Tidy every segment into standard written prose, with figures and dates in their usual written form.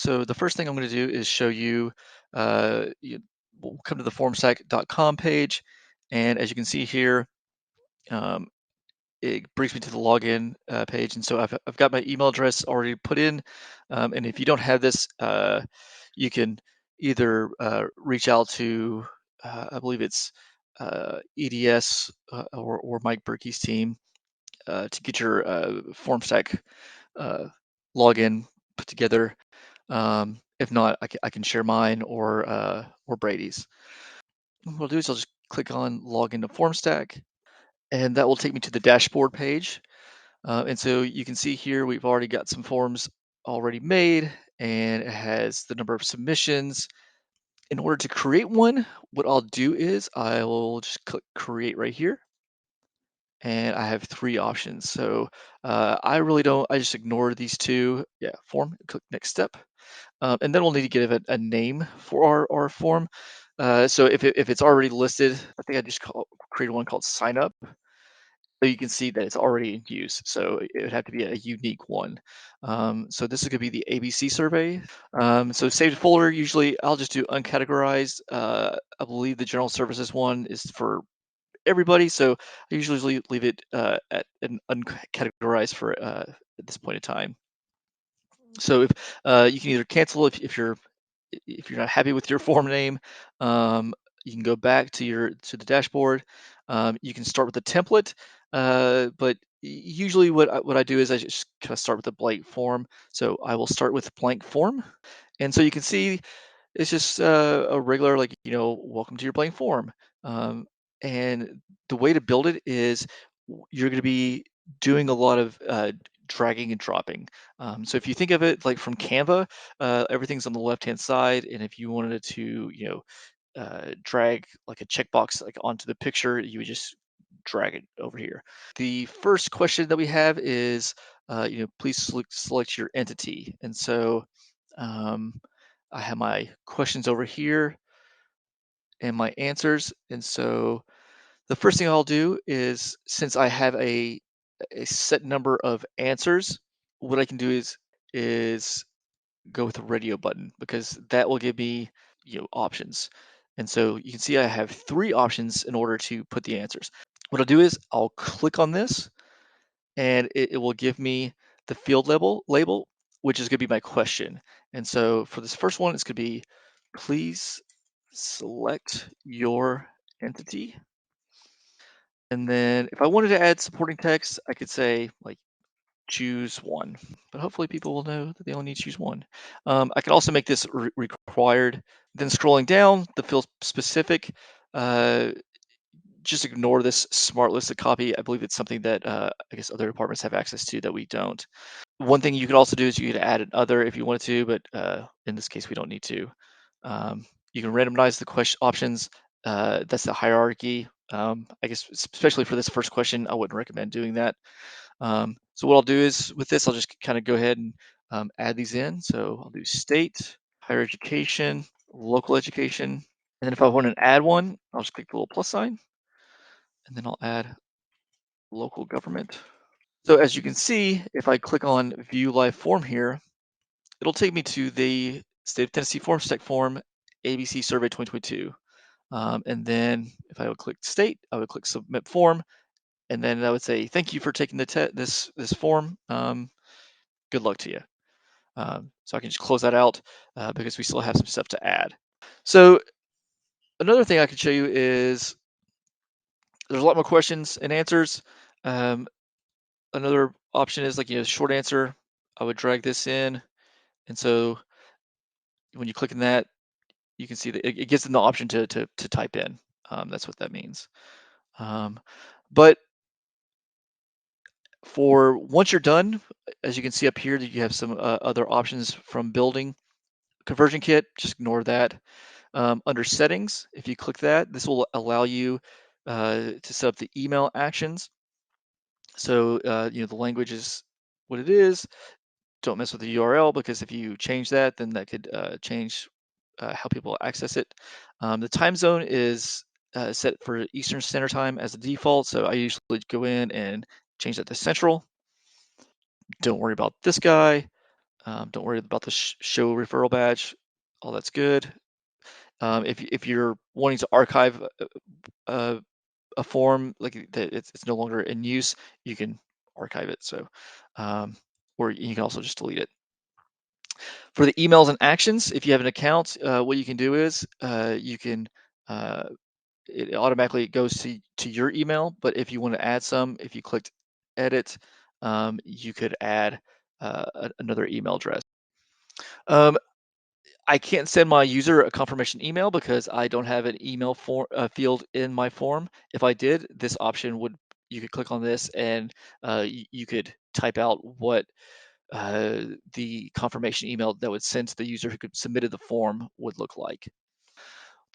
So the first thing I'm going to do is show you, we'll come to the formstack.com page. And as you can see here, um, it brings me to the login page. And so I've got my email address already put in. And if you don't have this, you can either reach out to, I believe it's EDS or Mike Berkey's team to get your Formstack uh, login put together. If not, I can share mine or Brady's. What I'll do is I'll just click on log into Formstack, and that will take me to the dashboard page. And so you can see here we've already got some forms already made, and it has the number of submissions. In order to create one, what I'll do is I will just click create right here, and I have three options. So I really don't, I just ignore these two. Yeah, form, click next step. And then we'll need to give it a name for our form. So if it's already listed, I think I just created one called sign up. So you can see that it's already in use. So it would have to be a unique one. So this is going to be the ABC survey. So saved folder, usually I'll just do uncategorized. I believe the general services one is for everybody. So I usually leave it at an uncategorized for at this point in time. So if you can either cancel if you're not happy with your form name, you can go back to the dashboard. You can start with a template, but usually what I do is I just kind of start with a blank form. So I will start with blank form, and so you can see it's just a regular, like, welcome to your blank form. Um, and the way to build it is you're going to be doing a lot of dragging and dropping. So if you think of it like from Canva, everything's on the left-hand side. And if you wanted to, drag like a checkbox like onto the picture, you would just drag it over here. The first question that we have is, please select your entity. And so um, I have my questions over here and my answers. And so the first thing I'll do is, since I have a set number of answers, what I can do is go with the radio button, because that will give me options. And so you can see I have three options in order to put the answers. What I'll do is I'll click on this, and it will give me the field label, which is going to be my question. And so for this first one, it's going to be, please select your entity. And then if I wanted to add supporting text, I could say like choose one, but hopefully people will know that they only need to choose one. I can also make this required. Then scrolling down, the field specific, uh, just ignore this smart listed copy. I believe it's something that I guess other departments have access to that we don't. One thing you could also do is you could add an other if you wanted to, but in this case, we don't need to. You can randomize the question options. That's the hierarchy. I guess especially for this first question, I wouldn't recommend doing that. So what I'll do is with this, I'll just kind of go ahead and add these in. So I'll do state, higher education, local education. And then if I want to add one, I'll just click the little plus sign, and then I'll add local government. So as you can see, if I click on view live form here, it'll take me to the State of Tennessee Formstack form, ABC Survey 2022. And then if I would click state, I would click submit form, and then I would say, thank you for taking this form. Good luck to you. So I can just close that out because we still have some stuff to add. So another thing I can show you is there's a lot more questions and answers. Another option is like, short answer. I would drag this in. And so when you click on that, you can see that it gives them the option to type in. That's what that means. But for once you're done, as you can see up here, that you have some other options from building conversion kit. Just ignore that. Under settings, if you click that, this will allow you to set up the email actions. So the language is what it is. Don't mess with the URL, because if you change that, then that could change how people access it. The time zone is set for Eastern Standard Time as a default, so I usually go in and change that to Central. Don't worry about this guy. Don't worry about the show referral badge. All that's good. If you're wanting to archive uh, a form like that, it's no longer in use, you can archive it. So, um, or you can also just delete it. For the emails and actions, if you have an account, what you can do is you can uh, it automatically goes to your email. But if you want to add some, if you clicked edit, you could add another email address. Um, I can't send my user a confirmation email because I don't have an email field in my form. If I did, this option would you could click on this and you could type out what the confirmation email that would send to the user who could submitted the form would look like.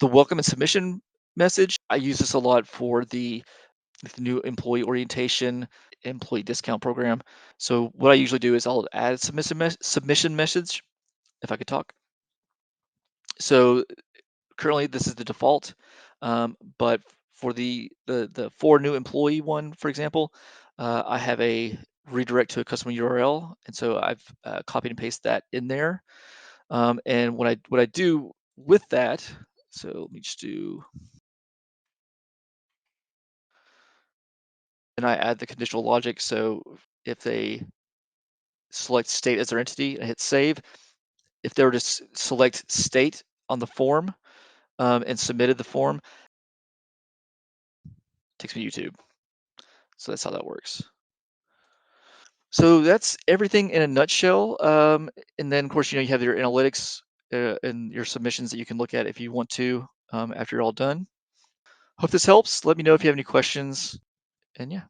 The welcome and submission message, I use this a lot for the new employee orientation, employee discount program. So what I usually do is I'll add a submission message if I could talk. So currently this is the default, but for the for new employee one, for example, I have a redirect to a customer URL, and so I've copied and pasted that in there. And what I do with that, so let me just do, and I add the conditional logic. So if they select state as their entity and hit save, if they were to select state on the form and submitted the form, it takes me to YouTube. So that's how that works. So that's everything in a nutshell. And then, of course, you have your analytics and your submissions that you can look at if you want to after you're all done. Hope this helps. Let me know if you have any questions. And yeah.